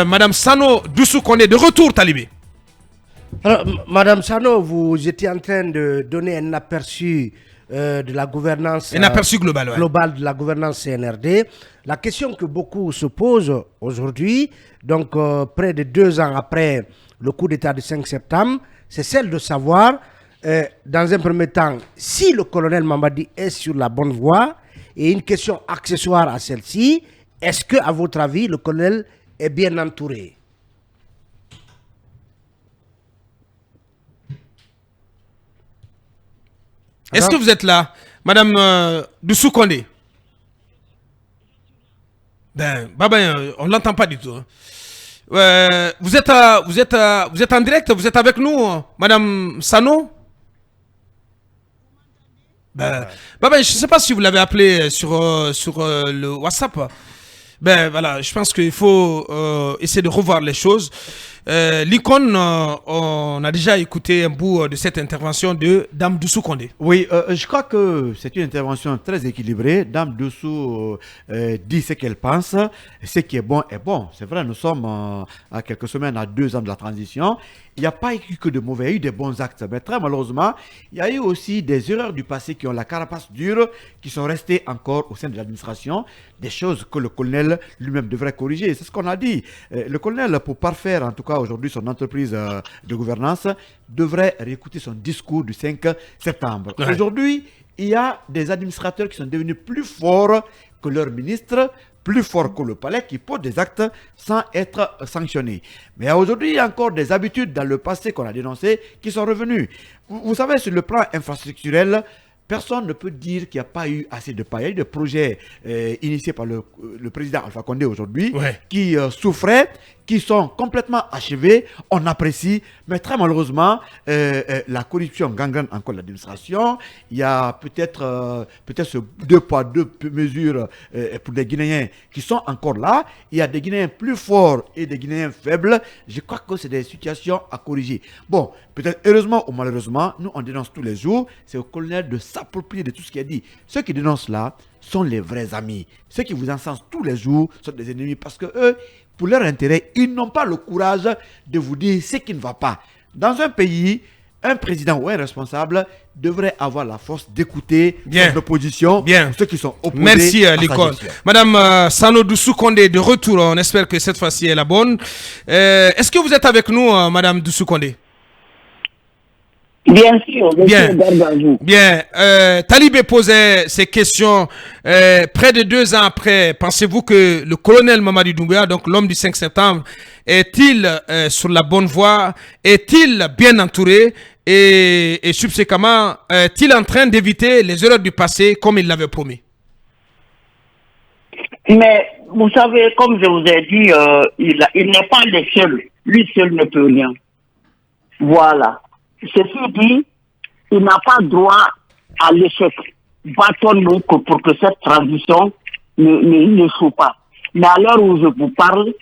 Madame Sano Doussou Kondé, de retour, Talibé. Alors, Madame Sano, vous étiez en train de donner un aperçu de la gouvernance Un aperçu global, ouais. globale de la gouvernance CNRD. La question que beaucoup se posent aujourd'hui, donc près de 2 ans après le coup d'État du 5 septembre, c'est celle de savoir, dans un premier temps, si le colonel Mamadi est sur la bonne voie, et une question accessoire à celle-ci, est-ce que, à votre avis, le colonel est bien entouré? Est-ce que vous êtes là, Madame Doussou Kondé? Ben, on l'entend pas du tout. Hein. Vous êtes en direct, vous êtes avec nous, Madame Sano? Ben, je ne sais pas si vous l'avez appelé sur le WhatsApp. Ben voilà, je pense qu'il faut essayer de revoir les choses. L'icône, on a déjà écouté un bout de cette intervention de Dame Doussou Kondé. Oui, je crois que c'est une intervention très équilibrée. Dame Doussou dit ce qu'elle pense. Ce qui est bon est bon. C'est vrai, nous sommes à quelques semaines, à 2 ans de la transition. Il n'y a pas eu que de mauvais, il y a eu des bons actes. Mais très malheureusement, il y a eu aussi des erreurs du passé qui ont la carapace dure, qui sont restées encore au sein de l'administration. Des choses que le colonel lui-même devrait corriger. C'est ce qu'on a dit. Le colonel, pour parfaire en tout cas aujourd'hui son entreprise de gouvernance, devrait réécouter son discours du 5 septembre. Ouais. Aujourd'hui, il y a des administrateurs qui sont devenus plus forts que leurs ministres, plus forts que le palais, qui posent des actes sans être sanctionnés. Mais aujourd'hui, il y a encore des habitudes dans le passé qu'on a dénoncées qui sont revenues. Vous savez, sur le plan infrastructurel, personne ne peut dire qu'il n'y a pas eu assez de pas. Il y a eu des projets initiés par le président Alpha Condé aujourd'hui, ouais, qui souffraient, qui sont complètement achevés. On apprécie, mais très malheureusement, la corruption gangrène encore l'administration. Il y a peut-être ce 2 poids 2 mesures pour des Guinéens qui sont encore là. Il y a des Guinéens plus forts et des Guinéens faibles. Je crois que c'est des situations à corriger. Bon, peut-être heureusement ou malheureusement, nous on dénonce tous les jours. C'est au colonel de s'approprier de tout ce qui est dit. Ceux qui dénoncent là sont les vrais amis. Ceux qui vous encensent tous les jours sont des ennemis parce que eux, pour leur intérêt, ils n'ont pas le courage de vous dire ce qui ne va pas. Dans un pays, un président ou un responsable devrait avoir la force d'écouter l'opposition, ceux qui sont opposés. Merci l'école. Madame Sano Doussou Kondé, de retour, on espère que cette fois-ci est la bonne. Est-ce que vous êtes avec nous, Madame Doussou Kondé? Bien sûr, bien. Talibé posait ces questions près de 2 ans après. Pensez-vous que le colonel Mamadi Doumbouya, donc l'homme du 5 septembre, est-il sur la bonne voie? Est-il bien entouré? Et subséquemment, est-il en train d'éviter les erreurs du passé comme il l'avait promis? Mais vous savez, comme je vous ai dit, il n'est pas le seul. Lui seul ne peut rien. Voilà. Ceci dit, il n'a pas droit à l'échec. Battons-nous pour que cette transition ne joue pas. Mais à l'heure où je vous parle,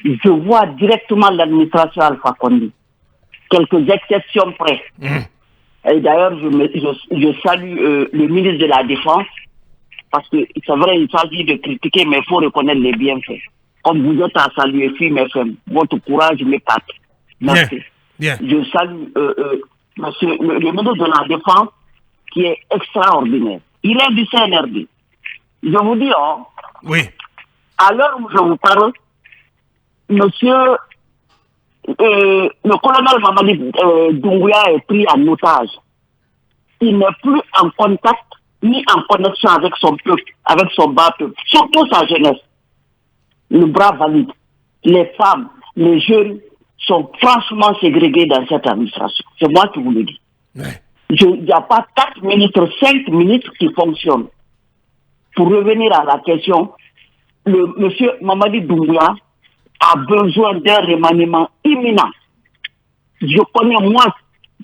je vois directement l'administration Alpha Condé. Quelques exceptions près. Et d'ailleurs, je salue le ministre de la Défense, parce que c'est vrai, il s'agit de critiquer, mais il faut reconnaître les bienfaits. Comme vous êtes à saluer filles et femmes, votre courage m'épate. Merci. Bien. Je salue monsieur, le ministre de la Défense qui est extraordinaire. Il est du CNRD. Je vous dis, oui, à l'heure où je vous parle, monsieur, le colonel Mamadi Doumbouya est pris en otage. Il n'est plus en contact ni en connexion avec son peuple, avec son bas peuple, surtout sa jeunesse. Le bras valide, les femmes, les jeunes sont franchement ségrégés dans cette administration. C'est moi qui vous le dis. Ouais. Il n'y a pas 4 ministres, 5 ministres qui fonctionnent. Pour revenir à la question, le monsieur Mamadi Doumbouya a besoin d'un remaniement imminent. Je connais, moi,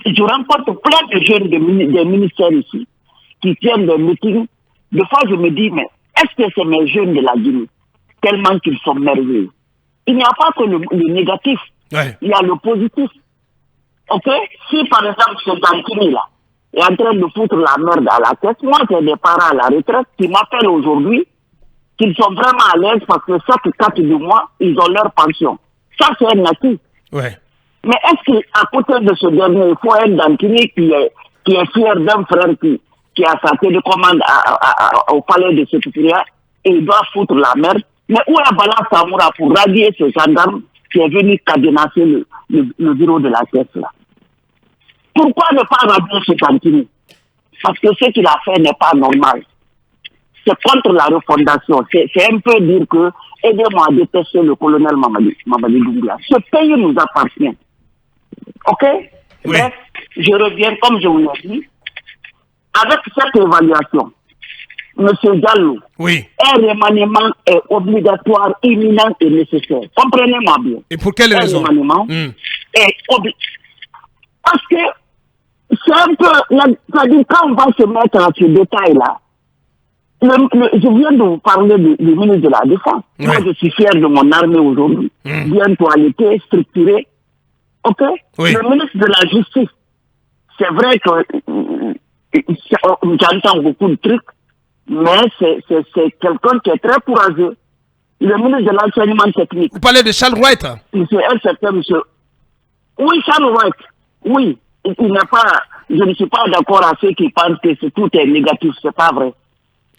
je rencontre plein de jeunes des ministères ici qui tiennent des meetings. Des fois, je me dis, mais est-ce que c'est mes jeunes de la Guinée? Tellement qu'ils sont merveilleux. Il n'y a pas que le négatif. Ouais. Il y a le positif. Ok? Si par exemple ce Dankini là est en train de foutre la merde à la tête, moi j'ai des parents à la retraite qui m'appellent aujourd'hui qu'ils sont vraiment à l'aise parce que chaque 4 du mois, ils ont leur pension. Ça, c'est un acquis. Ouais. Mais est-ce qu'à côté de ce dernier, il faut un dentinier qui est fier d'un frère qui a sa télécommande au palais de secrétariat et il doit foutre la merde? Mais où est Bala Samoura pour radier ce gendarme qui est venu cadenasser le bureau de la caisse là? Pourquoi ne pas radier ce dentinier? Parce que ce qu'il a fait n'est pas normal. C'est contre la refondation. C'est un peu dire que aidez-moi à détester le colonel Mamadi Doumbouya. Ce pays nous appartient. Ok? Oui. Bref, je reviens, comme je vous l'ai dit, avec cette évaluation, M. Diallo, Oui. un remaniement est obligatoire, imminent et nécessaire. Comprenez-moi bien. Et pour quelle raison? Un remaniement est obligatoire. Parce que c'est un peu, c'est-à-dire quand on va se mettre à ce détail-là, je viens de vous parler du ministre de la Défense. Ouais. Moi, je suis fier de mon armée aujourd'hui, bien toilettée, structurée. Ok? Oui. Le ministre de la Justice, c'est vrai que j'entends beaucoup de trucs, mais c'est quelqu'un qui est très courageux. Le ministre de l'Enseignement technique, Vous parlez de Charles Wright? c'est un certain monsieur. Oui, Charles Wright, oui. Il n'est pas, je ne suis pas d'accord à ceux qui pensent que tout est négatif, c'est pas vrai.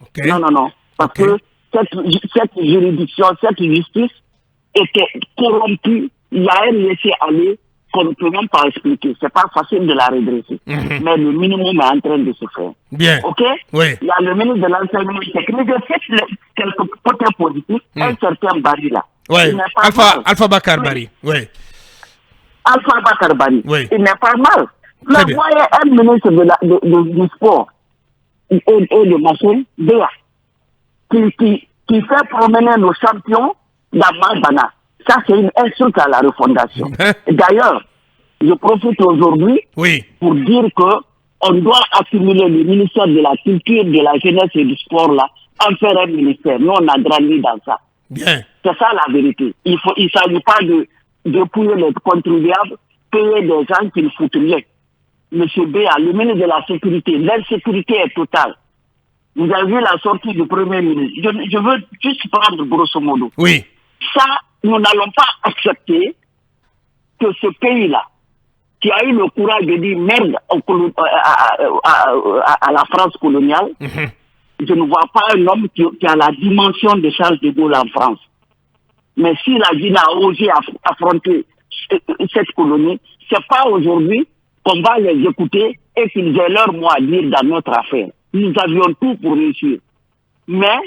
Okay. Non. Parce que cette juridiction, cette justice était corrompue. Il y a un laisser-aller qu'on ne peut même pas expliquer. C'est pas facile de la redresser. Mais le minimum est en train de se faire. Bien. Ok? Oui. Il y a le ministre de l'Enseignement technique. Je sais quelques côtés positifs. Un certain Barry là. Oui. Il n'est pas mal. Alpha Bakar Barry. Oui. Alpha Bakar Barry. Oui. Il n'est pas mal. Très Mais bien. voyez un ministre du sport et de machine, Béa, qui fait promener nos champions dans Malbana. Ça, c'est une insulte à la refondation. D'ailleurs, je profite aujourd'hui Oui. pour dire que on doit accumuler le ministère de la Culture, de la Jeunesse et du Sport là, en faire un ministère. Nous, on a grandi dans ça. Bien. C'est ça la vérité. Il ne s'agit pas de dépouiller les contribuables, payer des gens qui ne foutent rien. Monsieur Béa, le ministre de la Sécurité, l'insécurité est totale. Vous avez vu la sortie du Premier ministre. Je veux juste prendre grosso modo. Oui. Ça, nous n'allons pas accepter que ce pays-là, qui a eu le courage de dire merde à la France coloniale, je ne vois pas un homme qui a la dimension de Charles de Gaulle en France. Mais si la Guinée a osé affronter cette colonie, c'est pas aujourd'hui qu'on va les écouter et qu'ils aient leur mot à dire dans notre affaire. Nous avions tout pour réussir. Mais,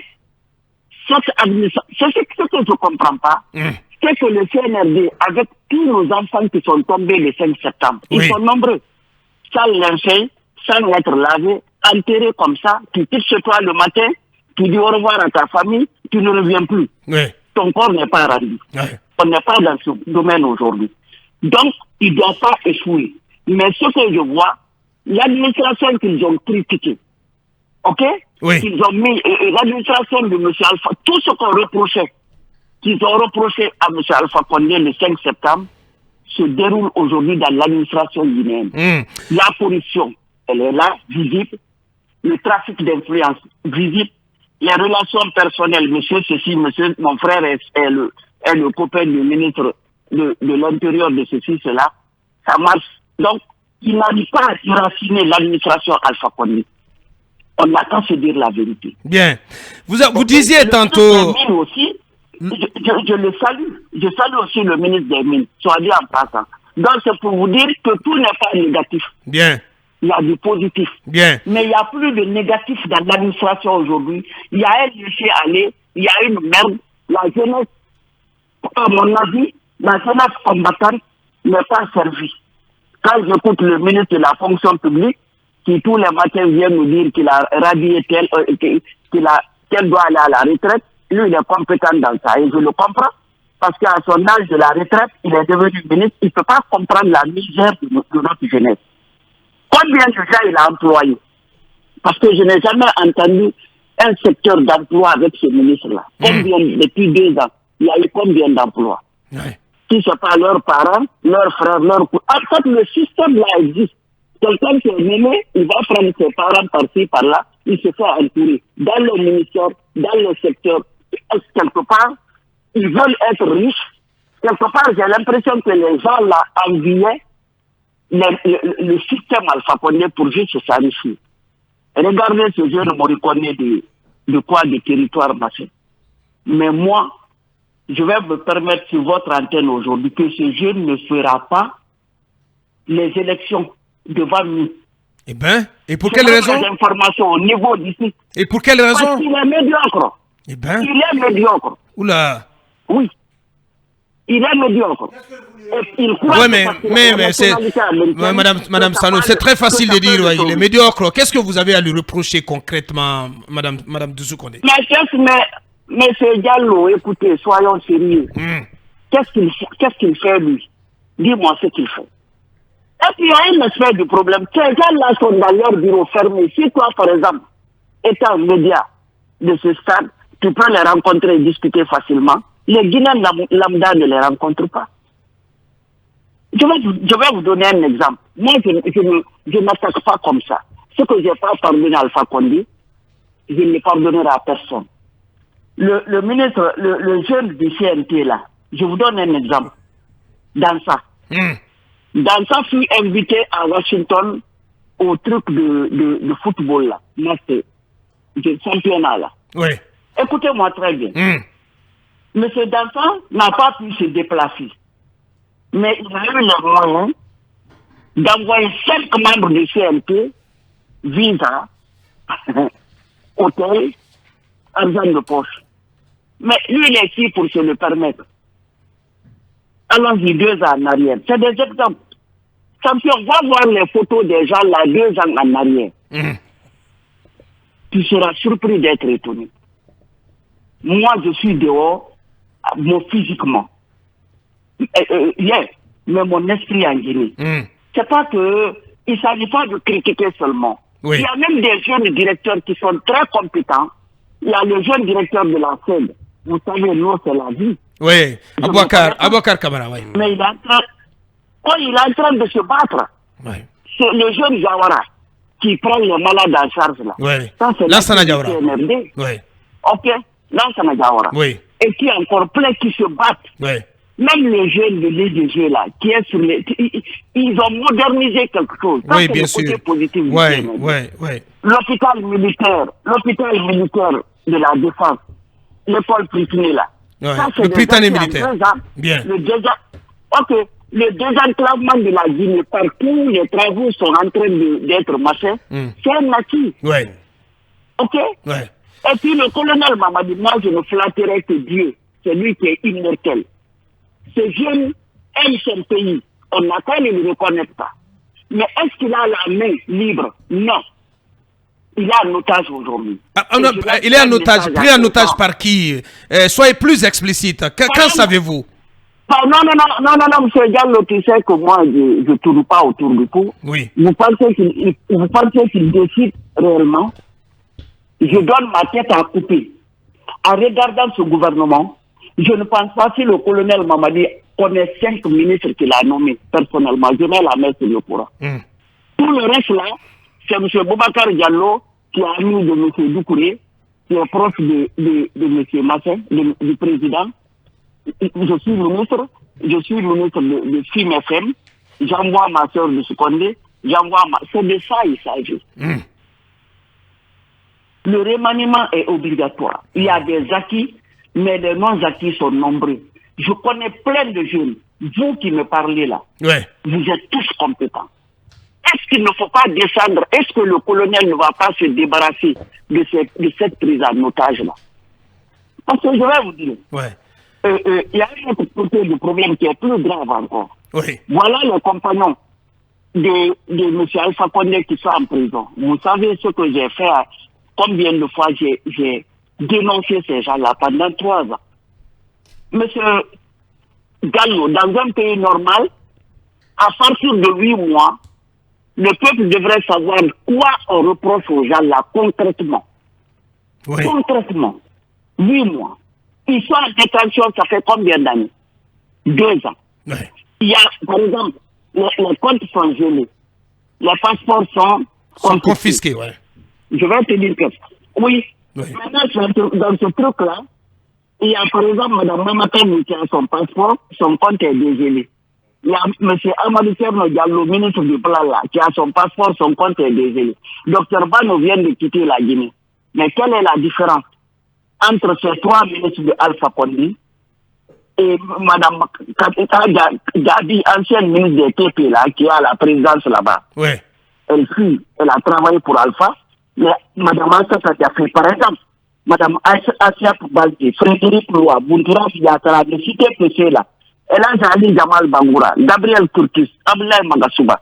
cette administration, ce que je ne comprends pas, c'est que le CNRD, avec tous nos enfants qui sont tombés le 5 septembre, ils sont nombreux, sans lincher, sans être lavés, enterrés comme ça, tu quittes chez toi le matin, tu dis au revoir à ta famille, tu ne reviens plus. Oui. Ton corps n'est pas rendu. Oui. On n'est pas dans ce domaine aujourd'hui. Donc, ils ne doivent pas échouer. Mais ce que je vois, l'administration qu'ils ont critiquée, ok? Oui. Qu'ils ont mis, l'administration de M. Alpha, tout ce qu'on reprochait, qu'ils ont reproché à M. Alpha Condé le 5 septembre, se déroule aujourd'hui dans l'administration guinéenne. La corruption, elle est là, visible. Le trafic d'influence, visible. Les relations personnelles, monsieur ceci, monsieur, mon frère est le copain du ministre de l'Intérieur de ceci, cela. Ça marche. Donc, il n'arrive pas à déraciner l'administration Alpha Condé. On n'a qu'à se dire la vérité. Bien. Vous disiez tantôt... Le ministre des Mines aussi, je le salue. Je salue aussi le ministre des Mines, soit dit en passant. Donc, c'est pour vous dire que tout n'est pas négatif. Bien. Il y a du positif. Bien. Mais il n'y a plus de négatif dans l'administration aujourd'hui. Il y a un laisser-aller, il y a une merde. La jeunesse, à mon avis, la jeunesse combattante n'est pas servie. Quand j'écoute le ministre de la fonction publique, qui tous les matins vient nous dire qu'il a radié qu'elle doit aller à la retraite, lui, il est compétent dans ça. Et je le comprends. Parce qu'à son âge de la retraite, il est devenu ministre. Il ne peut pas comprendre la misère de notre jeunesse. Combien de gens il a employé? Parce que je n'ai jamais entendu un secteur d'emploi avec ce ministre-là. Combien, depuis 2 ans, il y a eu combien d'emplois? Si ce n'est pas leurs parents, leurs frères, leurs... En fait, le système-là existe. Quelqu'un qui est nommé, il va prendre ses parents par-ci, par-là, il se fait entourer. Dans le ministère, dans le secteur, quelque part, ils veulent être riches. Quelque part, j'ai l'impression que les gens là enviaient le système Alpha Condé pour juste s'enrichir. Regardez ce jeune Moricone de quoi de territoire machin. Mais moi, je vais me permettre sur votre antenne aujourd'hui que ce jeune ne fera pas les élections devant nous. Eh ben, et pour quelle raison? Des informations au niveau d'ici. Et pour quelle raison? Parce qu'il est médiocre. Eh ben. Il est médiocre. Oula. Oui. Il est médiocre. Oui, mais c'est. Ouais, Madame Sano, c'est très facile de dire, ouais, il est médiocre. Qu'est-ce que vous avez à lui reprocher concrètement, Madame Douzou-Kondé? Mais ce Diallo, écoutez, soyons sérieux. Qu'est-ce qu'il fait, lui? Dis-moi ce qu'il fait. Et puis, il y a un aspect du problème. Ces gens-là sont dans leur bureau fermé. Si toi, par exemple, étant média de ce stade, tu peux les rencontrer et discuter facilement. Les Guinéens lambda ne les rencontrent pas. Je vais vous donner un exemple. Moi, je ne m'attaque pas comme ça. Ce que je n'ai pas pardonné à Alpha Condé, je ne le pardonnerai à personne. Le ministre, le jeune du CNT là, je vous donne un exemple. Dansa. Dansa fut invité à Washington au truc de football là, de championnat là. Oui. Écoutez-moi très bien. Monsieur Dansa n'a pas pu se déplacer. Mais il a eu le moyen d'envoyer 5 membres du CNT, visa, hôtel, argent de poche. Mais lui, il est ici pour se le permettre. Allons-y 2 ans en arrière. C'est des exemples. Champion, va voir les photos des gens là 2 ans en arrière. Tu seras surpris d'être étonné. Moi, je suis dehors, physiquement. Mais mon esprit en Guinée. C'est pas que il ne s'agit pas de critiquer seulement. Oui. Il y a même des jeunes directeurs qui sont très compétents. Il y a le jeune directeur de la SED. Vous savez, nous, c'est la vie. Oui, Abouakar Kamara, oui. Mais il est en train de se battre. Oui. C'est le jeune Jawara qui prend les malades en charge là. Oui. Ça, c'est Lansana Jawara. CNRD. Oui. Ok, Lansana Jawara. Oui. Et qui est encore plein qui se battent. Oui. Même les jeunes de l'IDG là, qui est sur les... Ils ont modernisé quelque chose. Ça, Oui, c'est bien le sûr. côté positif du Oui, CNRD. oui. L'hôpital militaire de la défense, l'école Pritiné là. Ouais. Ça, c'est Le des Britannique gens qui, en militaire. 2 ans, Bien. Le désenclavement de la Guinée, partout les travaux sont en train d'être machin, c'est un acquis. Oui. Ok? Ouais. Et puis le colonel Mamadi, moi je ne flatterai que Dieu, c'est lui qui est immortel. Ce jeune aime son pays, on n'a qu'à ne le reconnaître pas. Mais est-ce qu'il a la main libre? Non. Il est en otage aujourd'hui. Il est en otage, pris en otage par qui? Soyez plus explicite. Quand savez-vous? Non, monsieur Diallo, tu sais que moi, je ne tourne pas autour du pot. Oui. Vous pensez qu'il décide réellement? Je donne ma tête à couper. En regardant ce gouvernement, je ne pense pas si le colonel Mamadi connaît 5 ministres qu'il a nommés personnellement. Je mets la main sur le courant. Tout le reste là, c'est M. Boubacar Diallo qui est ami de M. Doucouré, qui est proche de M. Massin, du président. Je suis ministre de FIM-FM. J'envoie ma soeur de Secondé. C'est de ça il s'agit. Le remaniement est obligatoire. Il y a des acquis, mais les non-acquis sont nombreux. Je connais plein de jeunes. Vous qui me parlez là, vous êtes tous compétents. Est-ce qu'il ne faut pas descendre? Est-ce que le colonel ne va pas se débarrasser de cette prise en otage là? Parce que je vais vous dire, il y a un autre côté du problème qui est plus grave encore. Voilà les compagnons de M. Alpha Condé qui sont en prison. Vous savez ce que j'ai fait, combien de fois j'ai dénoncé ces gens-là pendant 3 ans. Monsieur Gallo, dans un pays normal, à partir de 8 mois, le peuple devrait savoir quoi on reproche aux gens là concrètement. Concrètement, 8 mois. Ils sont en détention, ça fait combien d'années? 2 ans. Il y a, par exemple, les comptes sont gelés. Les passeports sont confisqués. Je vais te dire que... Oui. Maintenant, dans ce truc-là, Il y a par exemple Mme Mamakane qui a son passeport, son compte est dégelé. Il y a M. Amadou Serno Diallo, ministre du Plan là, qui a son passeport, son compte est dégelé. Dr Bano vient de quitter la Guinée. Mais quelle est la différence entre ces 3 ministres de Alpha Condé et Mme Kapita Gabi, ancienne ministre des TP là, qui a la présidence là-bas? Ouais. Elle a travaillé pour Alpha. Mais Mme Assata Diafé, par exemple, Mme Asia Balti, Frédéric Loua, Buntura Fiatara, de cité PC là, Elan Ali Jamal Bangoura, Gabriel Kurtis, Abdoulaye Magasuba,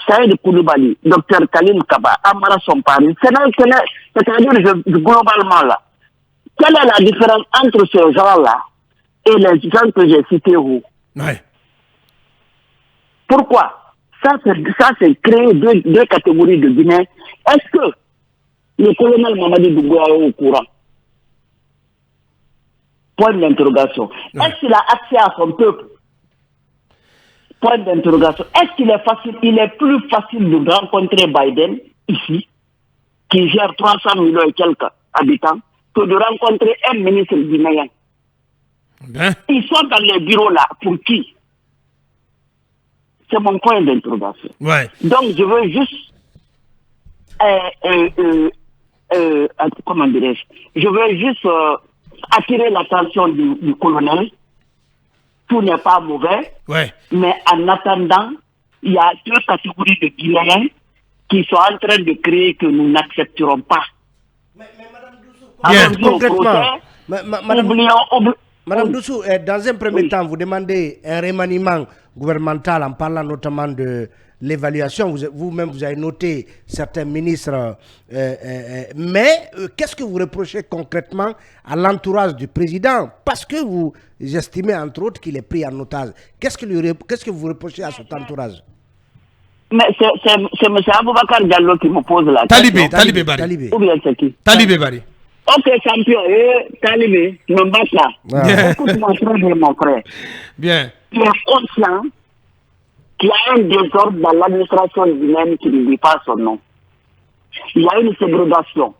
Saïd Koulibaly, Dr Khalil Kaba, Amara Sompari, c'est-à-dire globalement là, quelle est la différence entre ces gens-là et les gens que j'ai cités où? Ouais. Pourquoi? Ça c'est créer deux catégories de Guinéens. Est-ce que le colonel Mamadi Doumbouya est au courant? Point d'interrogation. Ouais. Est-ce qu'il a accès à son peuple? Point d'interrogation. Est-ce qu'il est facile, il est plus facile de rencontrer Biden ici, qui gère 300 millions et quelques habitants, que de rencontrer un ministre guinéen? Ils sont dans les bureaux là, pour qui? C'est mon point d'interrogation. Ouais. Donc je veux juste comment dirais-je? Je veux juste attirer l'attention du colonel. Tout n'est pas mauvais. Ouais. Mais en attendant, il y a 2 catégories de Guinéens qui sont en train de créer que nous n'accepterons pas. Mais Madame Doussou, concrètement, Madame Doussou, dans un premier temps, vous demandez un remaniement gouvernemental en parlant notamment de l'évaluation. Vous-même, vous avez noté certains ministres. Mais qu'est-ce que vous reprochez concrètement à l'entourage du président? Parce que vous estimez, entre autres, qu'il est pris en otage. Qu'est-ce que vous reprochez à cet entourage? Mais c'est M. Aboubakar Diallo qui me pose la question. Talibé Bari. Ou bien c'est qui? Talibé Bari. Ok, champion. Talibé, je me bats là. Écoute-moi très bien, mon frère. Bien. Il est conscient qu'il y a un désordre dans l'administration guinéenne qui ne dit pas son nom. Il y a une ségrégation.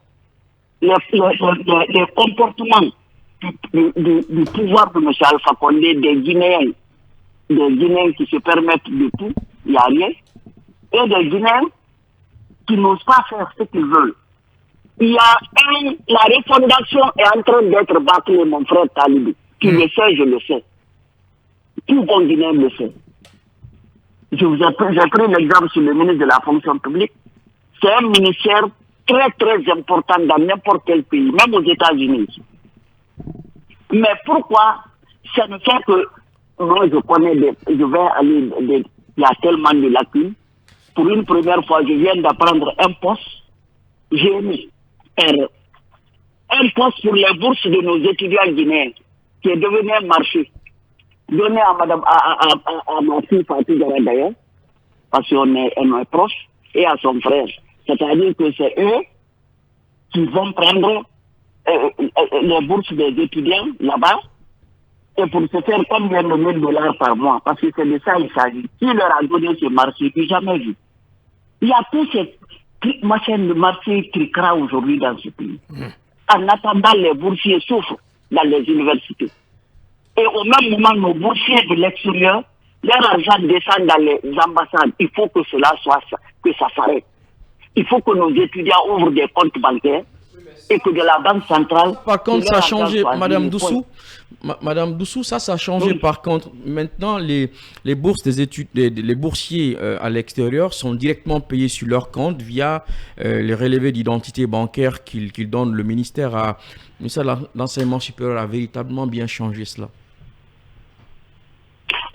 Les comportements du pouvoir de M. Alpha Condé, des Guinéens qui se permettent de tout, il n'y a rien, et des Guinéens qui n'osent pas faire ce qu'ils veulent. Il y a la refondation est en train d'être bâclée, mon frère Talibé. Tu le sais, je le sais. Tout bon Guinéen le sait. J'ai pris l'exemple sur le ministre de la fonction publique. C'est un ministère très très important dans n'importe quel pays, même aux États-Unis. Mais pourquoi ça ne fait que moi je connais je vais aller, il y a tellement de lacunes. Pour une première fois, je viens d'apprendre un poste. J'ai mis un poste pour les bourses de nos étudiants guinéens, qui est devenu un marché. Donné à ma fille Fatou Diarra d'ailleurs, parce qu'on est proches, et à son frère. C'est-à-dire que c'est eux qui vont prendre les bourses des étudiants là-bas, et pour se faire combien de $1000 par mois, parce que c'est de ça il s'agit. Qui leur a donné ce marché, que jamais vu. Il y a tous ces machines de marché qui créent aujourd'hui dans ce pays. En attendant, les boursiers souffrent dans les universités. Et au même moment, nos boursiers de l'extérieur, leur argent descend dans les ambassades. Il faut que cela soit ça, que ça s'arrête. Il faut que nos étudiants ouvrent des comptes bancaires et que de la Banque centrale... Par contre, ça a changé, Madame Doussou. Madame Doussou, ça a changé. Oui. Par contre, maintenant, les bourses des études, les boursiers à l'extérieur sont directement payés sur leur compte via les relevés d'identité bancaire qu'ils donnent. Le ministère l'enseignement supérieur a véritablement bien changé cela.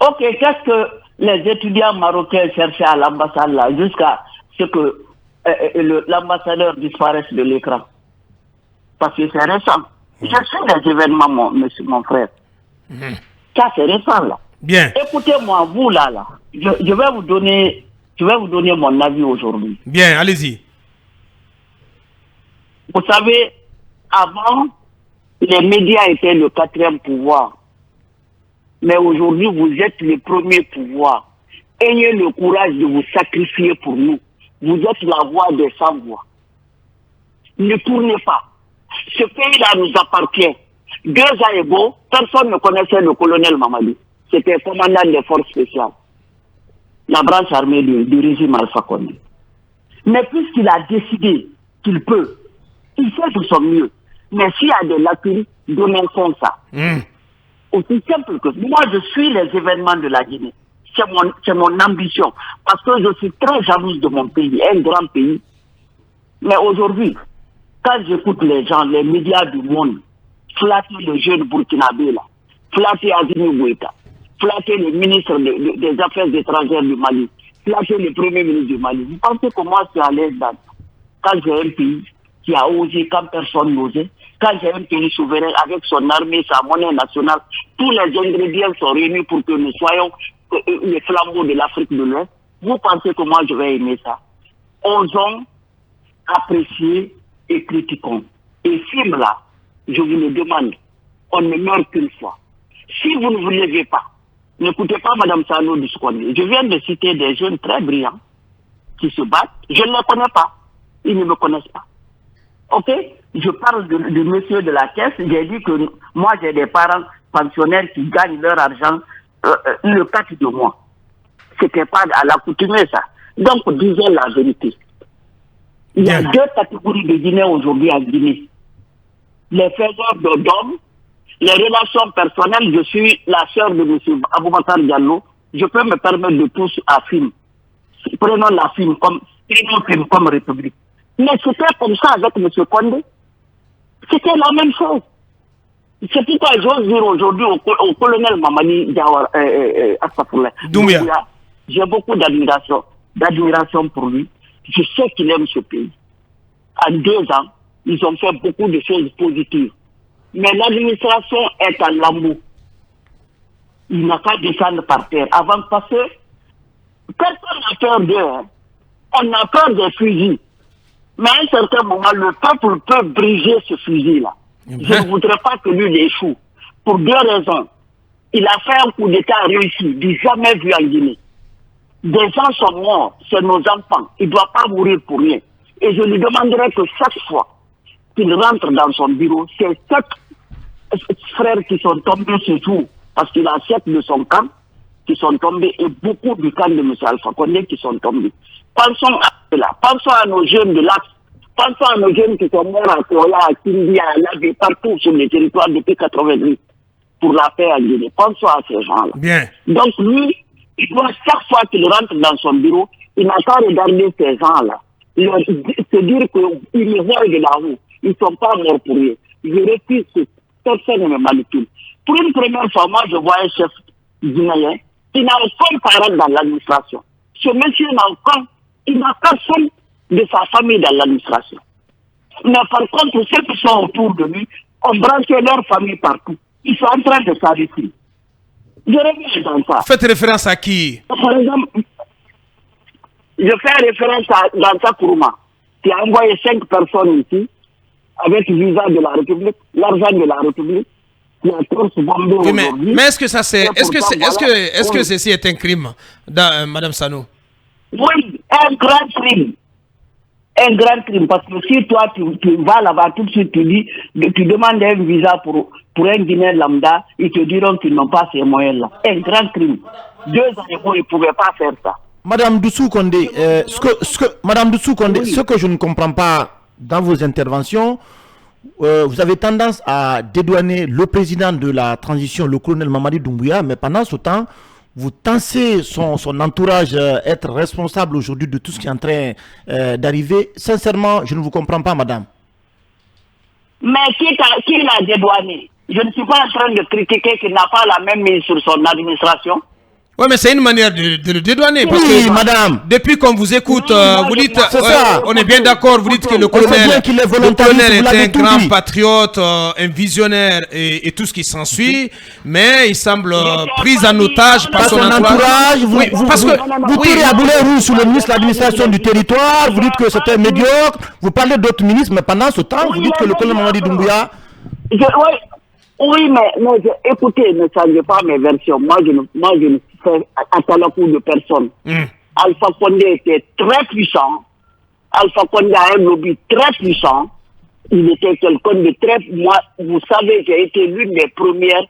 Ok, qu'est-ce que les étudiants marocains cherchaient à l'ambassade là, jusqu'à ce que l'ambassadeur disparaisse de l'écran? Parce que c'est récent. Je suis des événements, mon frère. Ça, c'est récent, là. Bien. Écoutez-moi, vous, là. Je vais vous donner mon avis aujourd'hui. Bien, allez-y. Vous savez, avant, les médias étaient le 4e pouvoir. Mais aujourd'hui, vous êtes le premier pouvoir. Ayez le courage de vous sacrifier pour nous. Vous êtes la voix des sans-voix. Ne tournez pas. Ce pays-là nous appartient. 2 ans égaux, personne ne connaissait le colonel Mamadi. C'était commandant des forces spéciales, la branche armée du régime Alpha Condé. Mais puisqu'il a décidé qu'il peut, il fait de son mieux. Mais s'il y a des lacunes, dénonçons ça. Aussi simple que moi, je suis les événements de la Guinée. C'est mon ambition. Parce que je suis très jalouse de mon pays, un grand pays. Mais aujourd'hui, quand j'écoute les gens, les médias du monde, flatter le jeune Burkinabé là, flatter Azimi Boueta, flatter le ministre des Affaires étrangères du Mali, flatter le premier ministre du Mali, vous pensez que moi je suis à l'aise dans quand j'ai un pays qui a osé quand personne n'osait, quand j'ai un pays souverain avec son armée, sa monnaie nationale, tous les ingrédients sont réunis pour que nous soyons les flambeaux de l'Afrique de l'Ouest, vous pensez que moi je vais aimer ça? Osons apprécier et critiquons. Et film là, je vous le demande, on ne meurt qu'une fois. Si vous ne vous levez pas, n'écoutez pas Mme Sano du Seconde. Je viens de citer des jeunes très brillants qui se battent. Je ne les connais pas. Ils ne me connaissent pas. Ok? Je parle du monsieur de la caisse. J'ai dit que moi, j'ai des parents pensionnaires qui gagnent leur argent le 4 de mois. C'était pas à l'accoutumée, ça. Donc, disons la vérité. Il y a 2 catégories de Guinéens aujourd'hui en Guinée. Les faiseurs de dons, les relations personnelles. Je suis la sœur de M. Aboubakar Diallo. Je peux me permettre de tous à film. Prenons la film comme République. Mais c'était comme ça avec M. Condé. C'était la même chose. C'est pourquoi j'ose dire aujourd'hui au colonel Mamadi Diawara, Doumbouya. J'ai beaucoup d'admiration pour lui. Je sais qu'il aime ce pays. En 2 ans, ils ont fait beaucoup de choses positives. Mais l'administration est en lambeau. Il n'a qu'à descendre par terre. Avant, parce que personne n'a peur d'eux. Hein. On a peur des fusils. Mais à un certain moment, le peuple peut briser ce fusil-là. Je ne voudrais pas que lui échoue. Pour 2 raisons. Il a fait un coup d'État réussi, du jamais vu en Guinée. Des gens sont morts, c'est nos enfants. Il ne doit pas mourir pour rien. Et je lui demanderai que chaque fois qu'il rentre dans son bureau, c'est 7 frères qui sont tombés ce jour, parce qu'il a 7 de son camp qui sont tombés et beaucoup du camp de M. Alpha Condé qui sont tombés. Pensons à cela. Pensons à nos jeunes de l'Axe. Pensons à nos jeunes qui sont morts à Koya, à Kindi, à Lavé, partout sur les territoires depuis 88 pour la paix en Guinée. Pensons à ces gens-là. Bien. Donc lui, il doit chaque fois qu'il rentre dans son bureau, il n'a qu'à regarder ces gens-là. Se dire qu'ils les voient de là-haut. Ils ne sont pas morts pour rien. Je refuse que personne ne me manipule. Pour une première fois, moi, je vois un chef guinéen qui n'a aucun parent dans l'administration. Ce monsieur il n'a personne de sa famille dans l'administration. Mais par contre, ceux qui sont autour de lui ont branché leur famille partout. Ils sont en train de s'arrêter. Je reviens dans ça. Faites référence à qui? Par exemple, je fais référence à Dansa Kourouma, qui a envoyé 5 personnes ici, avec visa de la République, l'argent de la République, qui a trop bombé aujourd'hui. Mais est-ce que ça c'est, est-ce que ceci est un crime, Madame Sano? Oui, un grand crime. Un grand crime, parce que si toi tu vas là-bas tout de suite, tu demandes un visa pour un Guinéen lambda, ils te diront qu'ils n'ont pas ces moyens-là. Un grand crime. 2 ans ago, ils ne pouvaient pas faire ça. Madame Doussou Condé, ce que je ne comprends pas dans vos interventions, vous avez tendance à dédouaner le président de la transition, le colonel Mamadi Doumbouya, mais pendant ce temps, vous tensez son entourage être responsable aujourd'hui de tout ce qui est en train d'arriver. Sincèrement, je ne vous comprends pas, madame. Mais qui l'a dédouané? Je ne suis pas en train de critiquer qu'il n'a pas la même mise sur son administration. Oui, mais c'est une manière de le dédouaner. Parce oui, que madame. Depuis qu'on vous écoute, vous dites, on est bien d'accord, vous dites que le colonel est un grand patriote, un visionnaire et tout ce qui s'ensuit, mais il semble pris en otage par son entourage. Vous tirez à boulet rouge sur le ministre de l'administration du territoire, vous dites que c'était médiocre, vous parlez d'autres ministres, mais pendant ce temps, vous dites que le colonel Mamadi Doumbouya... Oui, mais écoutez, ne changez pas mes versions. Moi, je ne fais à coup de personne. Alpha Condé était très puissant. Alpha Condé a un lobby très puissant. Il était quelqu'un de très... Moi, vous savez, j'ai été l'une des premières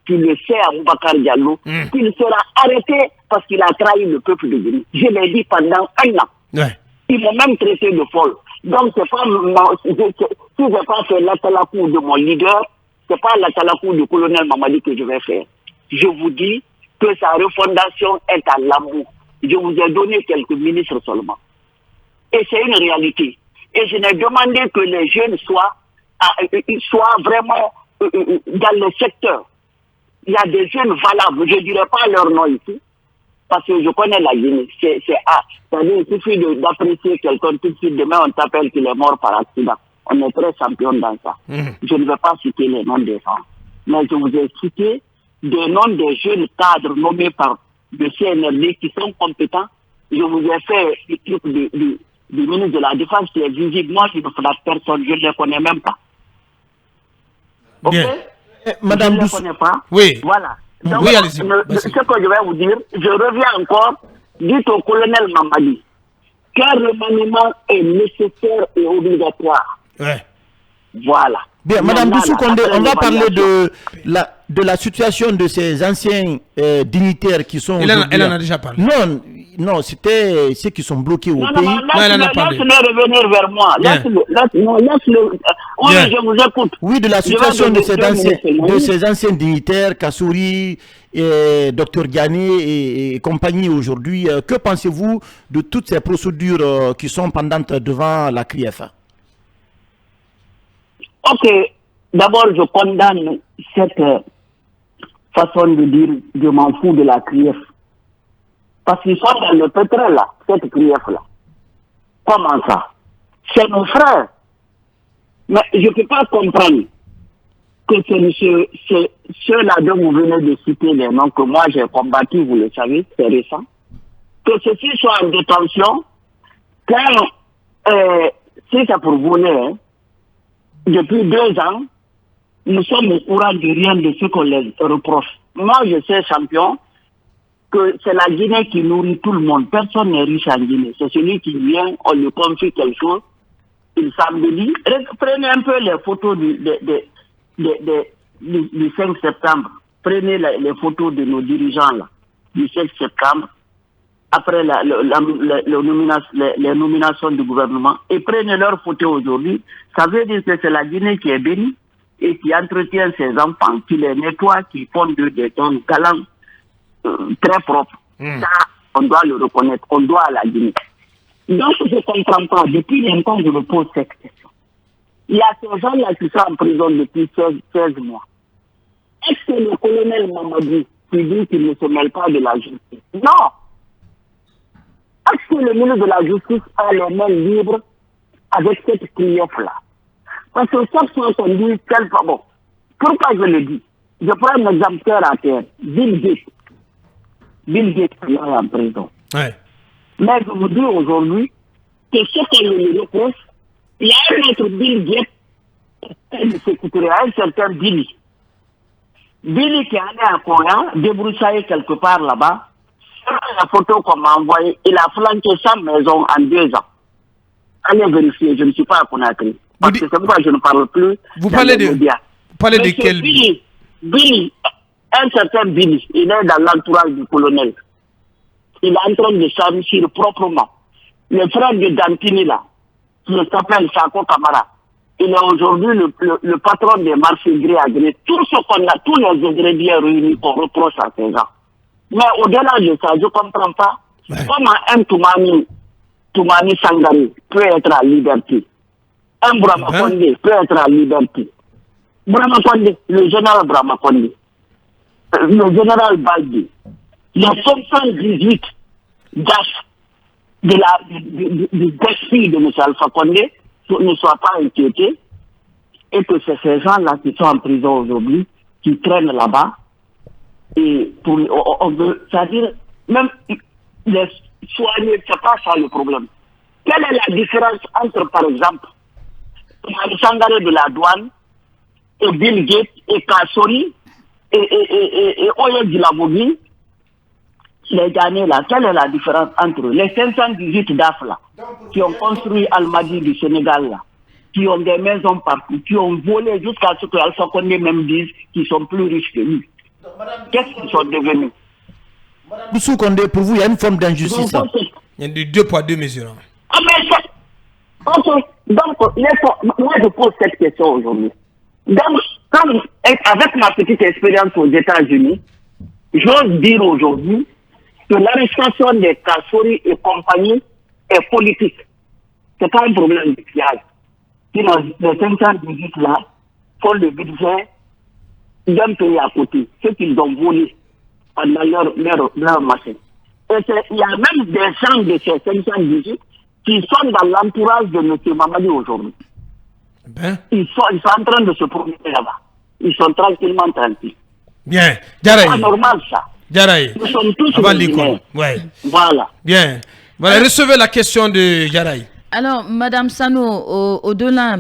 qui le sait à Boubacar Diallo, qu'il sera arrêté parce qu'il a trahi le peuple de Guinée. Je l'ai dit pendant 1 an. Ouais. Ils m'ont même traité de folle. Donc, c'est pas... Si je n'ai pas fait l'atalakou de mon leader, c'est pas l'atalakou du colonel Mamadi que je vais faire. Je vous dis que sa refondation est à l'amour. Je vous ai donné quelques ministres seulement. Et c'est une réalité. Et je n'ai demandé que les jeunes soient vraiment dans le secteur. Il y a des jeunes valables, je ne dirai pas leur nom ici, parce que je connais la Guinée. C'est-à-dire il suffit d'apprécier quelqu'un tout de suite, demain on t'appelle qu'il est mort par accident. On est très champion dans ça. Je ne vais pas citer les noms des gens, mais je vous ai cité des noms des jeunes cadres nommés par le CNRD qui sont compétents. Je vous ai fait le truc du ministre de la Défense qui est visible. Moi, je ne frappe personne, je ne les connais même pas. Ok? Bien. Madame je ne les Doussou. connais pas. Oui. Voilà. Donc, Oui, allez-y. ce que je vais vous dire, je reviens encore, dites au colonel Mamadi, quel remaniement est nécessaire et obligatoire. Ouais. Voilà. Bien, Madame Maintenant, Doussou Condé, après on va parler l'évaluation. de la situation de ces anciens dignitaires qui sont Elle en aujourd'hui a là. déjà parlé. Non, c'était ceux qui sont bloqués au Non, pays. elle en a parlé. laisse-le revenir vers moi. Bien. Laisse-le. Oui, Bien. je vous écoute. Oui, de la Je vais situation donner de 2 minutes seulement. ces anciens dignitaires, Kassouri, Dr Ghané et compagnie aujourd'hui. Que pensez-vous de toutes ces procédures qui sont pendantes devant la CRIEF? Ok, d'abord je condamne cette façon de dire je m'en fous de la CRIEF. Parce qu'ils sont dans le pétrole là, cette CRIEF là. Comment ça? C'est nos frères. Mais je ne peux pas comprendre que ceux-là dont vous venez de citer les noms que moi j'ai combattu, vous le savez, c'est récent, que ceux-ci soient en détention, quand, si c'est pour voler, hein, depuis 2 ans, nous sommes au courant de rien de ce qu'on les reproche. Moi, je sais, champion, que c'est la Guinée qui nourrit tout le monde. Personne n'est riche en Guinée. C'est celui qui vient, on lui confie quelque chose, il s'embellit. Prenez un peu les photos du 5 septembre. Prenez les photos de nos dirigeants là, du 5 septembre, après les nominations du gouvernement, et prenez leurs photos aujourd'hui. Ça veut dire que c'est la Guinée qui est bénie et qui entretient ses enfants, qui les nettoie, qui font des tons galants très propres. Ça, on doit le reconnaître, on doit à la Guinée. Donc, je ne comprends pas, depuis longtemps, je me pose cette question. Il y a ces gens-là qui sont en prison depuis 16 mois. Est-ce que le colonel Mamadi qui dit qu'il ne se mêle pas de la justice? Non! Est-ce que le ministre de la Justice a les mains libres avec cette CRIEF-là? Parce que chaque fois qu'on dit bon, pourquoi je le dis? Je prends un exemple terre à terre. Bill Gates. Bill Gates est en prison. Ouais. Mais je vous dis aujourd'hui que ce qu'on lui reproche, il y a un autre Bill Gates qui s'écouterait, un certain Billy. Billy qui est allé à Koya, débroussaillé quelque part là-bas. La photo qu'on m'a envoyée, il a flanqué 100 maisons en 2 ans. Allez vérifier, je ne suis pas à Conakry. Parce que c'est pourquoi je ne parle plus. Vous parlez de quel Billy, un certain Billy, il est dans l'entourage du colonel. Il est en train de s'enrichir proprement. Le frère de Dantini là, qui s'appelle Sako Kamara, il est aujourd'hui le patron des marchés gré à gré. Tout ce qu'on a, tous les ingrédients réunis qu'on reproche à ces gens. Mais au-delà de ça, je ne comprends pas comment un Toumani Sangari peut être à liberté. Un Brahma Condé peut être à liberté. Brahma Condé, le général Brahma Condé, le général Baldi, les 518 DAF du défi de M. Alpha Condé ne soient pas inquiétés et que c'est ces gens-là qui sont en prison aujourd'hui, qui traînent là-bas. Et on veut, c'est-à-dire, même les soignés, c'est pas ça le problème. Quelle est la différence entre, par exemple, le Sangaré de la douane, et Bill Gates, et Kassori, et Oye Djilabogi, les derniers là, quelle est la différence entre eux? Les 518 DAF là, qui ont construit Al-Madi du Sénégal là, qui ont des maisons partout, qui ont volé jusqu'à ce que Alpha Condé même dise qu'ils sont plus riches que lui. Qu'est-ce qu'ils sont devenus? Doussou Condé, pour vous, il y a une forme d'injustice. Il y a du 2 poids 2 mesures. Ah, mais ok, donc, moi je pose cette question aujourd'hui. Donc, avec ma petite expérience aux États-Unis, j'ose dire aujourd'hui que l'arrestation des Kassouri et compagnie est politique. C'est pas un problème de pillage. Sinon, les 518 là font le budget d'un pays à côté, ceux qu'ils ont volé pendant leur machin. Et il y a même des gens de ces 518 qui sont dans l'entourage de M. Mamadi aujourd'hui. Ils sont en train de se promener là-bas. Ils sont tranquillement tranquilles. Bien. C'est pas normal ça. Jaraï. Nous sommes tous avant l'école. Ouais. Voilà. Bien. Voilà, recevez la question de Jaraï. Alors, Madame Sano, au-delà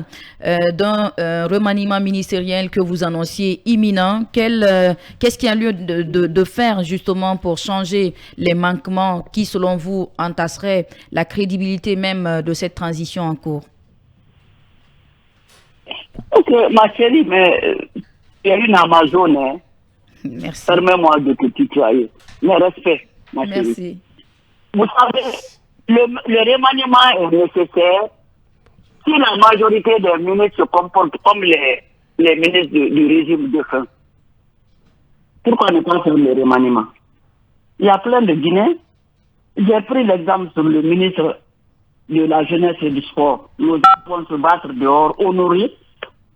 d'un remaniement ministériel que vous annonciez imminent, qu'est-ce qu'il y a lieu de faire justement pour changer les manquements qui, selon vous, entasseraient la crédibilité même de cette transition en cours? Ok, ma chérie, mais il y a une Amazone, hein. Merci. Permets-moi de te tutoyer. Mais respect, ma chérie. Merci. Vous savez, le remaniement est nécessaire si la majorité des ministres se comportent comme les ministres du régime de fin. Pourquoi ne pas faire le remaniement? Il y a plein de Guinéens. J'ai pris l'exemple sur le ministre de la jeunesse et du sport. Nous devons se battre dehors, honorer,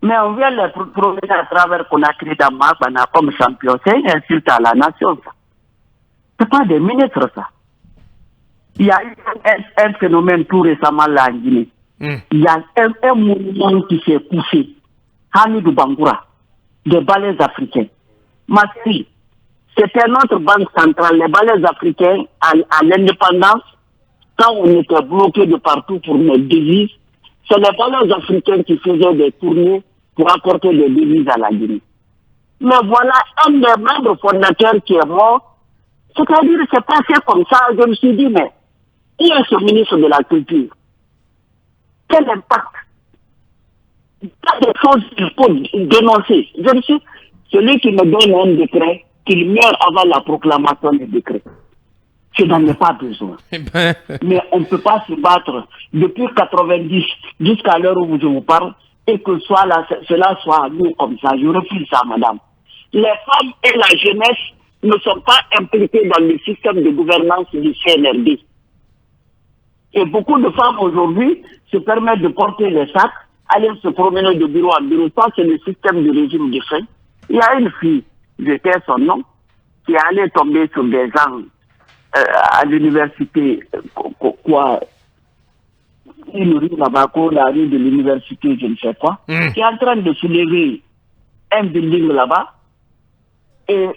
mais on vient les promener à travers Conakry dans Mabana comme champion. C'est une insulte à la nation, ça. C'est pas des ministres, ça. Il y a eu un phénomène tout récemment là en Guinée. Il y a un mouvement qui s'est poussé, Hamidou Bangoura, des balais africains. Masri, c'était notre banque centrale, les balais africains à l'indépendance, quand on était bloqué de partout pour nos devises, c'est les balais africains qui faisaient des tournées pour apporter des devises à la Guinée. Mais voilà un des membres fondateurs qui est mort. C'est-à-dire que c'est passé comme ça. Je me suis dit, mais qui est ce ministre de la Culture? Quel impact? Il y a des choses qu'il faut dénoncer. Je me suis celui qui me donne un décret, qu'il meurt avant la proclamation du décret. Je n'en ai pas besoin. Mais on ne peut pas se battre depuis 90 jusqu'à l'heure où je vous parle et que cela soit à nous comme ça. Je refuse ça, madame. Les femmes et la jeunesse ne sont pas impliquées dans le système de gouvernance du CNRD. Et beaucoup de femmes aujourd'hui se permettent de porter les sacs, aller se promener de bureau en bureau. Ça, c'est le système du régime de fin. Il y a une fille, je tais son nom, qui est allée tomber sur des gens à l'université, une rue là-bas, la rue de l'université, je ne sais quoi, qui est en train de soulever un building là-bas et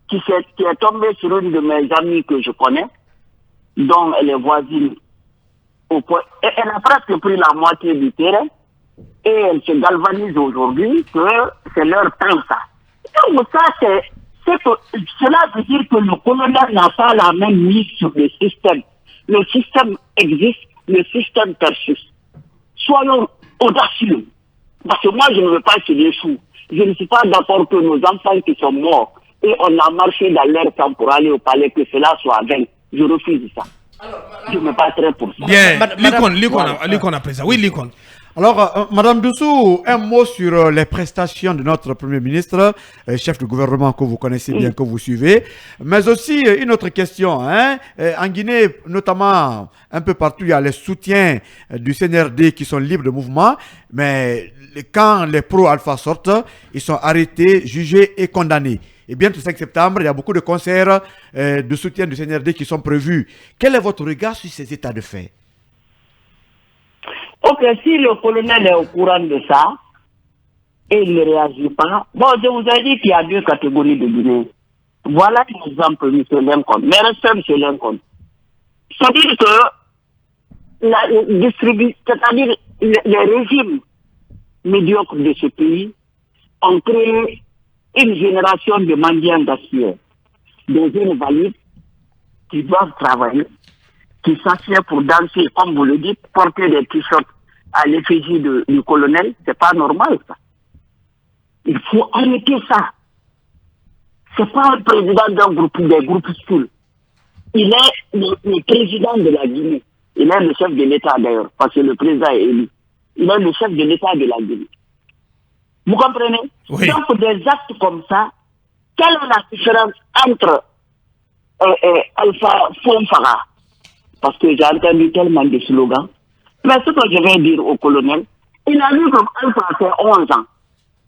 qui est tombée sur une de mes amies que je connais, dont elle est voisine. Et elle a presque pris la moitié du terrain et elle se galvanise aujourd'hui que c'est leur temps, ça. Donc ça, cela veut dire que le colonel n'a pas la même mise sur le système. Le système existe, le système persiste. Soyons audacieux. Parce que moi, je ne veux pas qu'il échoue. Je ne suis pas d'accord que nos enfants qui sont morts et on a marché dans leur temps pour aller au palais, que cela soit vain. Je refuse ça. Je me battrai pour ça. Bien, Likon a pris ça. Oui, Likon. Alors, Madame Doussou, un mot sur les prestations de notre Premier ministre, chef de gouvernement que vous connaissez bien, que vous suivez. Mais aussi, une autre question. En Guinée, notamment, un peu partout, il y a les soutiens du CNRD qui sont libres de mouvement. Mais quand les pro-alpha sortent, ils sont arrêtés, jugés et condamnés. Et bien, le 5 septembre, il y a beaucoup de concerts de soutien du CNRD qui sont prévus. Quel est votre regard sur ces états de fait? Ok, si le colonel est au courant de ça et il ne réagit pas, bon, je vous ai dit qu'il y a deux catégories de Guinéens. Voilà un exemple, M. Lincoln. Mais respect, M. Lincoln. C'est-à-dire que les régimes médiocres de ce pays ont créé une génération de mendiants d'acier, des invalides qui doivent travailler, qui s'assiedent pour danser, comme vous le dites, porter des t-shirts à l'effigie du colonel, c'est pas normal ça. Il faut arrêter ça. C'est pas un président d'un groupe, des groupuscules. Il est le président de la Guinée. Il est le chef de l'État d'ailleurs, parce que le président est élu. Il est le chef de l'État de la Guinée. Vous comprenez? Oui. Donc des actes comme ça, quelle est la différence entre Alpha Fonfara? Parce que j'ai entendu tellement de slogans. Mais ce que je vais dire au colonel, il a vu comme Alpha a fait 11 ans,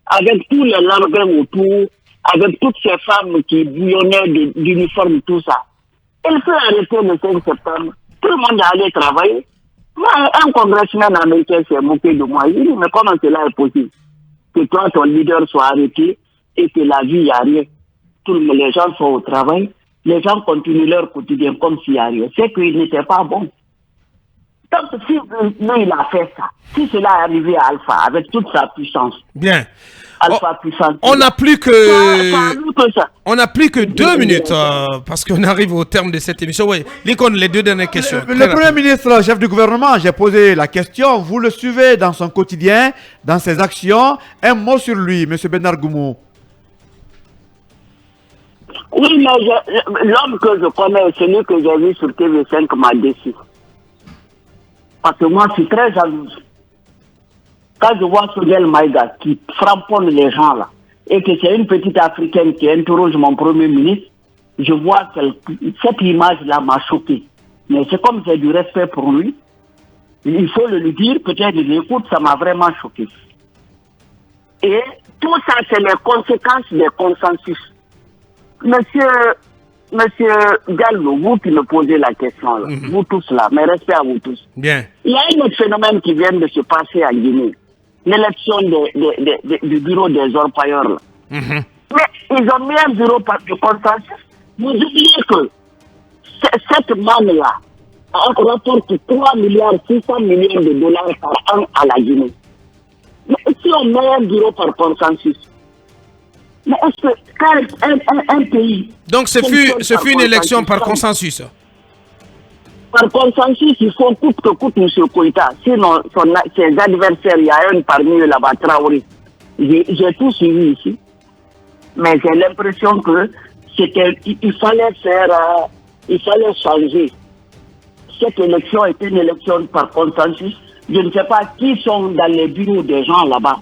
avec tous les larguins autour, avec toutes ces femmes qui bouillonnaient d'uniformes, tout ça. Il peut arrêter le 5 septembre. Tout le monde est allé travailler. Moi, un congressman américain s'est moqué de moi. Il dit, mais comment cela est possible? Que toi, ton leader soit arrêté et que la vie, il n'y a rien. Les gens sont au travail. Les gens continuent leur quotidien comme s'il n'y a rien. C'est qu'il n'était pas bon. Donc, si lui, il a fait ça, si cela est arrivé à Alpha, avec toute sa puissance. Bien. Alpha puissance. On n'a plus que... ça. On n'a plus que 2 minutes parce qu'on arrive au terme de cette émission. Oui, Lincoln, les 2 dernières questions. Le Premier ministre, chef du gouvernement, j'ai posé la question. Vous le suivez dans son quotidien, dans ses actions. Un mot sur lui, M. Bernard Goumou. Oui, mais l'homme que je connais, celui que j'ai vu sur TV5 m'a déçu. Parce que moi, je suis très jaloux. Quand je vois Sogel Maïga qui framponne les gens là, et que c'est une petite Africaine qui interroge mon Premier ministre, je vois que cette image-là m'a choqué. Mais c'est comme j'ai du respect pour lui. Il faut le lui dire, peut-être il écoute, ça m'a vraiment choqué. Et tout ça, c'est les conséquences des consensus. Monsieur Gallo, vous qui me posez la question, là, vous tous là, mais respect à vous tous. Bien. Il y a un autre phénomène qui vient de se passer en Guinée. L'élection du bureau des orpailleurs. Là. Mais ils ont mis un bureau de consensus. Vous oubliez que cette manne-là rapporte 3 milliards 600 millions de dollars par an à la Guinée. Mais si on met un bureau par consensus, mais est-ce que quand un pays... Donc ce fut une élection par consensus. Par consensus, il faut coûte que coûte M. Koïta. Sinon, ses adversaires, il y a un parmi eux là-bas, Traoré. J'ai tout suivi ici. Mais j'ai l'impression que il fallait changer. Cette élection était une élection par consensus. Je ne sais pas qui sont dans les bureaux des gens là-bas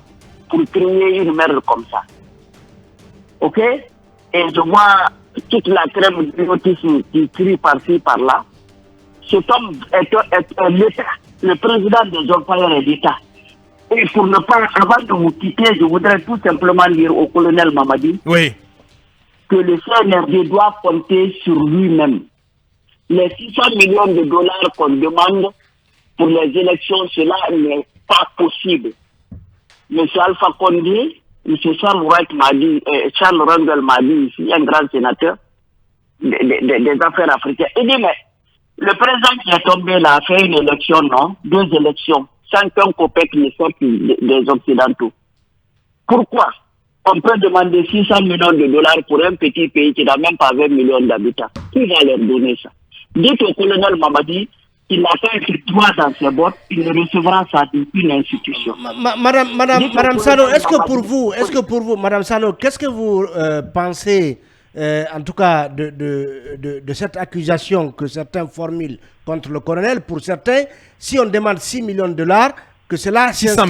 pour créer une merde comme ça. Ok? Et je vois toute la crème du bureautisme qui crie par-ci, par-là. Cet homme est l'État, le président des orpailleurs est l'État. Et pour ne pas, avant de vous quitter, je voudrais tout simplement dire au colonel Mamadi que le CNRD doit compter sur lui-même. Les 600 millions de dollars qu'on demande pour les élections, cela n'est pas possible. M. Alpha Condé, M. Charles Rangel m'a dit ici, un grand sénateur des affaires africaines. Il dit, mais le président qui est tombé là a fait une élection, non? 2 élections, sans qu'un copec ne sorte des Occidentaux. Pourquoi on peut demander 600 millions de dollars pour un petit pays qui n'a même pas 20 millions d'habitants? Qui va leur donner ça? Dites au colonel Mamadi qu'il n'a pas écrit droit dans ses bottes, il ne recevra ça d'aucune institution. Madame Salo, est-ce que pour vous, Madame Salo, qu'est-ce que vous pensez, en tout cas, de cette accusation que certains formulent contre le colonel? Pour certains, si on demande 6 millions de dollars, que cela 600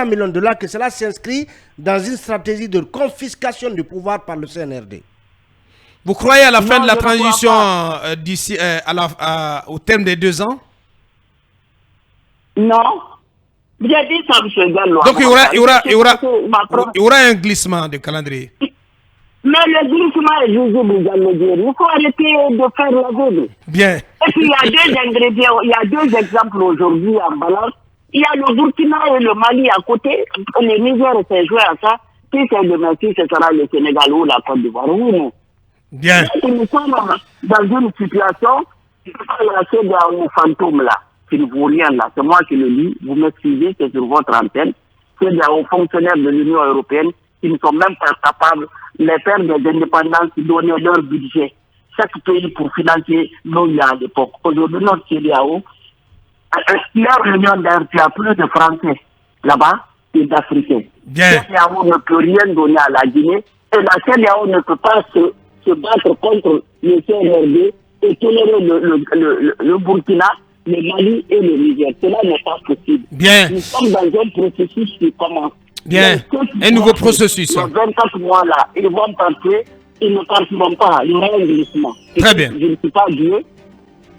millions de dollars, que cela s'inscrit dans une stratégie de confiscation du pouvoir par le CNRD. Vous croyez à la fin de la transition d'ici au terme des 2 ans? Non. J'ai dit ça, M. Gallo. Donc il y aura un glissement de calendrier. Mais le glissement est visible, Gallo. Il faut arrêter de faire la vôtre. Bien. Et puis il y a 2 ingrédients, il y a 2 exemples aujourd'hui en balance. Il y a le Burkina et le Mali à côté. Le Niger s'est joué à ça. Si c'est demain, si ce sera le Sénégal ou la Côte d'Ivoire. Oui, non. Bien. Nous sommes dans une situation, il faut lâcher dans fantôme là, qui ne vaut rien là. C'est moi qui le dis, vous m'excusez, c'est sur votre antenne. C'est des hauts fonctionnaires de l'Union européenne qui ne sont même pas capables, les pères des indépendances, de donner leur budget. Chaque pays pour financer l'OIA à l'époque. Aujourd'hui, notre CEDEAO, Leur réunion d'ailleurs, tu as plus de Français là-bas et d'Africains. Bien. CEDEAO ne peut rien donner à la Guinée et la CEDEAO ne peut pas se battre contre le CNRD et tolérer le Burkina, le Mali et le Niger. Cela n'est pas possible. Bien. Nous sommes dans un processus qui commence. Bien. Un nouveau processus. Dans 24 mois là, ils vont partir, ils ne partiront pas, il y aura un glissement. Très bien. Je ne suis pas Dieu,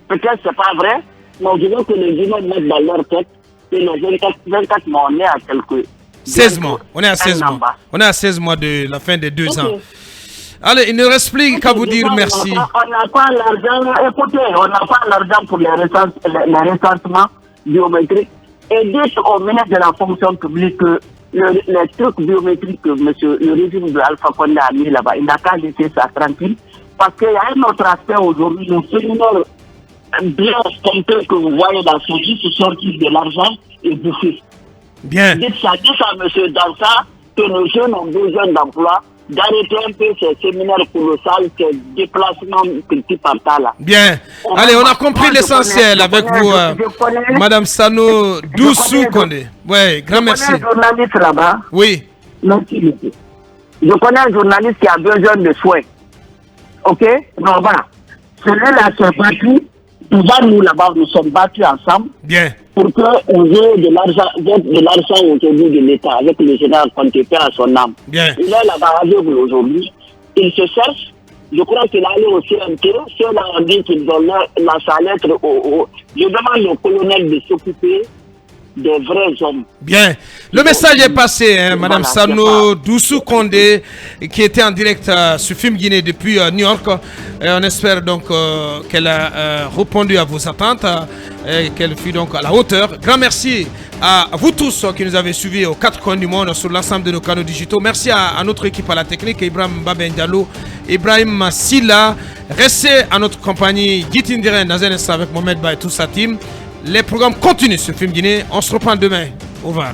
peut-être c'est pas vrai, mais je veux que les Guinéens mettent dans leur tête que les 24 mois, on est à quelques... 16 mois. On est à 16 mois. On est à 16 mois de la fin des 2 ans. Allez, il ne reste plus qu'à vous dire merci. On n'a pas l'argent, écoutez, on n'a pas l'argent pour les recensements biométriques. Et dites au ministre de la fonction publique que les trucs biométriques que le régime de Alpha Condé a mis là-bas, il n'a qu'à laisser ça tranquille. Parce qu'il y a un autre aspect aujourd'hui, le séminaire bien complet que vous voyez dans ce livre, c'est sortir de l'argent et bouffer. Bien. Dites ça à M. Dansa que nos jeunes ont besoin d'emploi, d'arrêter un peu ces séminaires colossaux, ces déplacements petit par là. Bien. Allez, on a compris l'essentiel avec vous, Madame Sano Doussou Kondé. Oui, grand merci. Je connais un journaliste là-bas. Oui. Merci, monsieur. Je connais un journaliste qui a besoin de soins. Ok? Non, voilà. Celui-là s'est battu. Nous là-bas, nous sommes battus ensemble. Bien. Pour qu'on ait de l'argent aujourd'hui de l'État avec le général Conté à son âme. Bien. Il est là-bas aveugle aujourd'hui. Il se cherche. Je crois qu'il est allé au CMT. Ceux-là ont dit qu'ils donnent sa lettre Je demande au colonel de s'occuper des vrais hommes. Bien. Le message est passé, hein, Madame Sano Doussou Kondé, qui était en direct sur Film Guinée depuis New York. On espère donc qu'elle a répondu à vos attentes, qu'elle fut donc à la hauteur. Grand merci à vous tous qui nous avez suivis aux 4 coins du monde sur l'ensemble de nos canaux digitaux. Merci à notre équipe à la technique, Ibrahim Baben Diallo, Ibrahim Silla. Restez à notre compagnie, Gitindire dans un instant avec Mohamed Ba et toute sa team. Les programmes continuent sur Film Guinée. On se reprend demain. Au revoir.